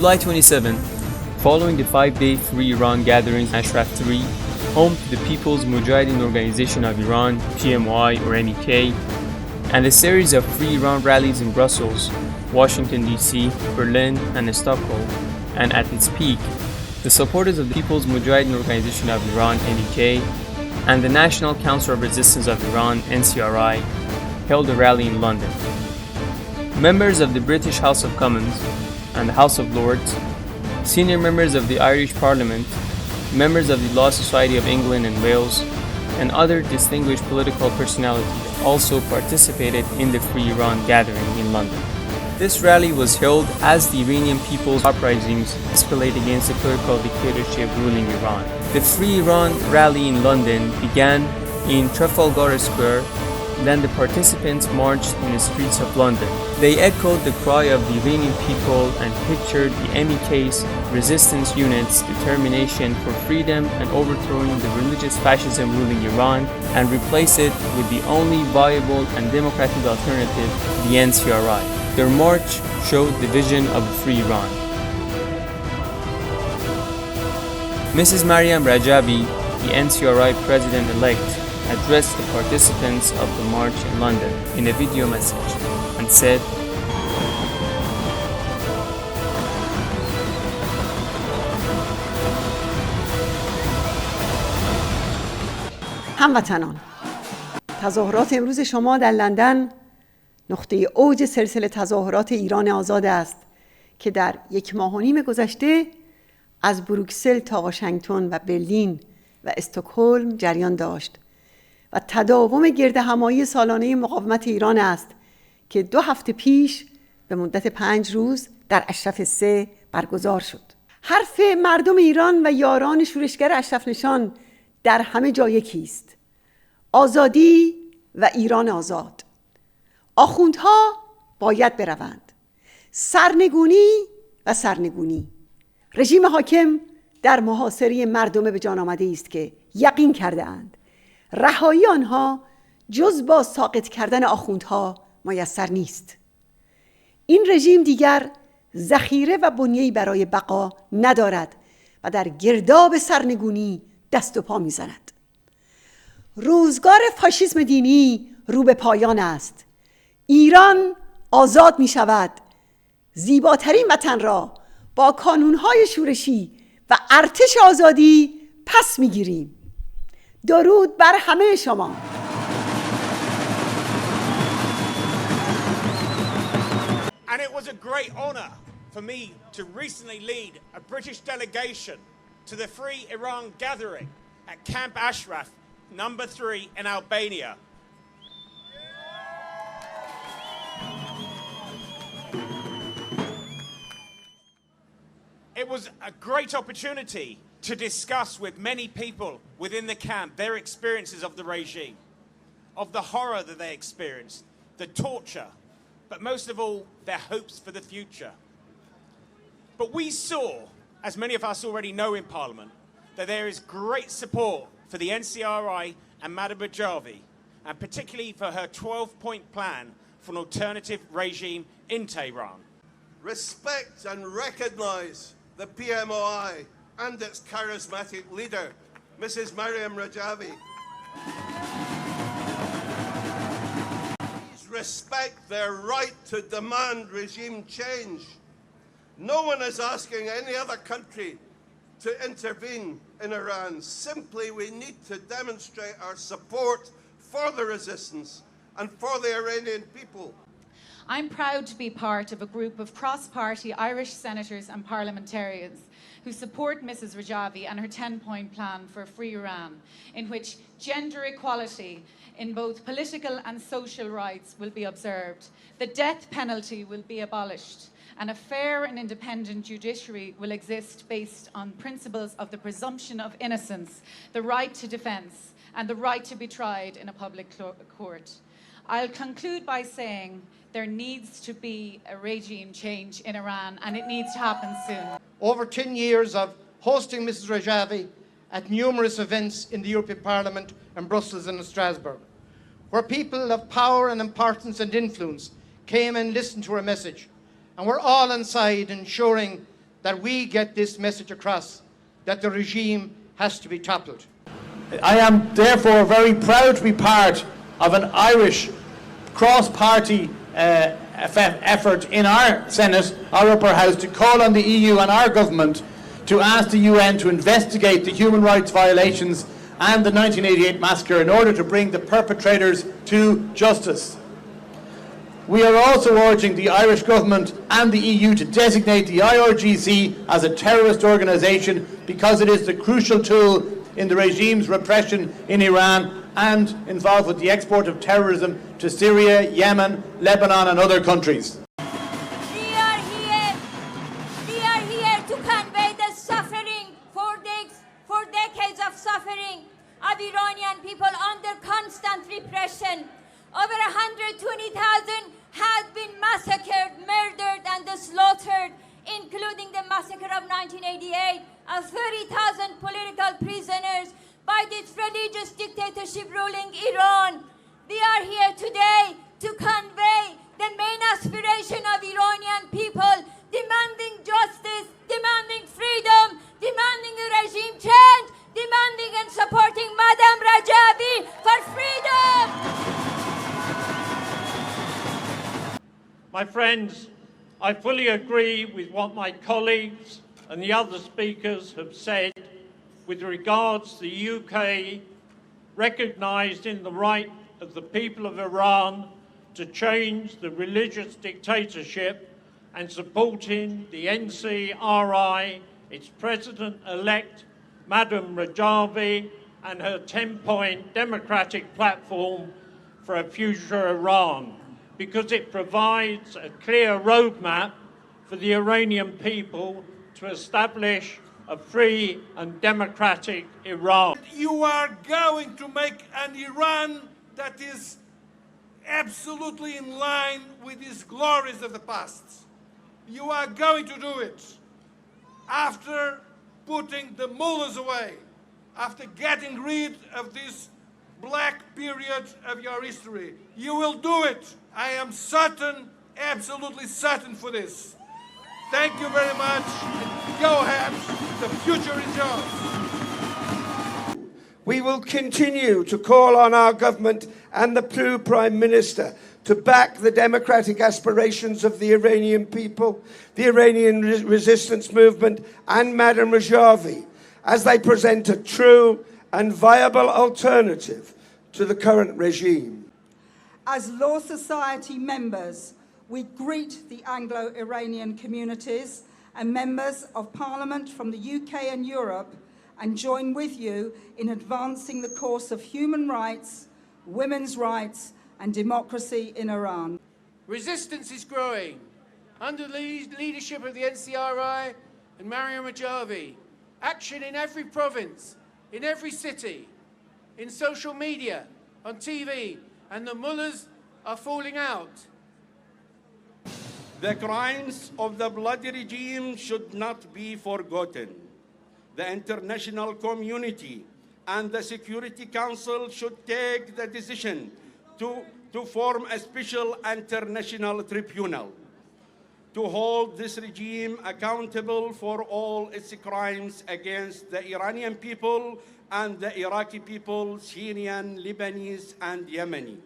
July 27, following the 5-day Free Iran gathering Ashraf 3, home to the People's Mujahedin Organization of Iran, PMOI or MEK, and a series of Free Iran rallies in Brussels, Washington DC, Berlin, and Stockholm, and at its peak, the supporters of the People's Mujahedin Organization of Iran, MEK, and the National Council of Resistance of Iran, NCRI, held a rally in London. Members of the British House of Commons and the House of Lords, senior members of the Irish Parliament, members of the Law Society of England and Wales, and other distinguished political personalities also participated in the Free Iran gathering in London. This rally was held as the Iranian people's uprisings escalate against the political dictatorship ruling Iran. The Free Iran rally in London began in Trafalgar Square. Then the participants marched in the streets of London. They echoed the cry of the Iranian people and pictured the MEK's resistance units' determination for freedom and overthrowing the religious fascism ruling Iran and replace it with the only viable and democratic alternative, the NCRI. Their march showed the vision of a free Iran. Mrs. Maryam Rajavi, the NCRI president-elect, addressed the participants of the march in London in a video message and said, هموطنان، تظاهرات امروز شما در لندن نقطه اوج سلسله تظاهرات ایران آزاد است که در 1.5 ماه گذشته از بروکسل تا واشنگتن و برلین و استکهلم جریان داشت و تداوم گردهمایی سالانه مقاومت ایران است که 2 هفته پیش به مدت 5 روز در اشرف 3 برگزار شد. حرف مردم ایران و یاران شورشگر اشرف نشان در همه جا یکی است: آزادی و ایران آزاد. آخوندها باید بروند. سرنگونی و سرنگونی. رژیم حاکم در محاصره مردم به جان آمده است که یقین کرده اند رهایی آنها جز با ساقط کردن آخوندها میسر نیست. این رژیم دیگر ذخیره و بنیه‌ای برای بقا ندارد و در گرداب سرنگونی دست و پا می‌زند. روزگار فاشیسم دینی رو به پایان است. ایران آزاد می شود. زیباترین وطن را با کانونهای شورشی و ارتش آزادی پس می گیریم. درود بر همه شما. And it was a great honor for me to recently lead a British delegation to the Free Iran gathering at Camp Ashraf, number 3 in Albania. It was a great opportunity to discuss with many people within the camp their experiences of the regime, of the horror that they experienced, the torture, but most of all, their hopes for the future. But we saw, as many of us already know in Parliament, that there is great support for the NCRI and Maryam Rajavi, and particularly for her 12-point plan for an alternative regime in Tehran. Respect and recognise the PMOI and its charismatic leader, Mrs. Maryam Rajavi. Please respect their right to demand regime change. No one is asking any other country to intervene in Iran. Simply, we need to demonstrate our support for the resistance and for the Iranian people. I'm proud to be part of a group of cross-party Irish senators and parliamentarians who support Mrs. Rajavi and her 10-point plan for a free Iran, in which gender equality in both political and social rights will be observed, the death penalty will be abolished, and a fair and independent judiciary will exist based on principles of the presumption of innocence, the right to defence, and the right to be tried in a public court. I'll conclude by saying there needs to be a regime change in Iran, and it needs to happen soon. Over 10 years of hosting Mrs. Rajavi at numerous events in the European Parliament and Brussels and Strasbourg, where people of power and importance and influence came and listened to her message, and were all on side ensuring that we get this message across, that the regime has to be toppled. I am therefore very proud to be part of an Irish cross-party effort in our Senate, our upper house, to call on the EU and our government to ask the UN to investigate the human rights violations and the 1988 massacre in order to bring the perpetrators to justice. We are also urging the Irish government and the EU to designate the IRGC as a terrorist organisation because it is the crucial tool in the regime's repression in Iran and involved with the export of terrorism to Syria, Yemen, Lebanon and other countries. We are here to convey the suffering for decades of suffering of Iranian people under constant repression. Over 120,000 had been massacred, murdered and slaughtered, including the massacre of 1988 of 30,000 political prisoners by this religious dictatorship ruling Iran. We are here today to convey the main aspiration of Iranian people, demanding justice, demanding freedom, demanding a regime change, demanding and supporting Maryam Rajavi for freedom. My friends, I fully agree with what my colleagues and the other speakers have said with regards to the UK recognising the right of the people of Iran to change the religious dictatorship and supporting the NCRI, its President-elect, Maryam Rajavi, and her 10-point democratic platform for a future Iran, because it provides a clear roadmap for the Iranian people to establish a free and democratic Iran. You are going to make an Iran that is absolutely in line with these glories of the past. You are going to do it after putting the mullahs away, after getting rid of this black period of your history. You will do it. I am certain, absolutely certain for this. Thank you very much. Go ahead. The future is yours. We will continue to call on our government and the new Prime Minister to back the democratic aspirations of the Iranian people, the Iranian resistance movement, and Maryam Rajavi as they present a true and viable alternative to the current regime. As Law Society members, we greet the Anglo-Iranian communities and members of Parliament from the UK and Europe and join with you in advancing the cause of human rights, women's rights and democracy in Iran. Resistance is growing under the leadership of the NCRI and Maryam Rajavi. Action in every province, in every city, in social media, on TV, and the mullahs are falling out. The crimes of the bloody regime should not be forgotten. The international community and the Security Council should take the decision to form a special international tribunal to hold this regime accountable for all its crimes against the Iranian people and the Iraqi people, Syrian, Lebanese, and Yemeni.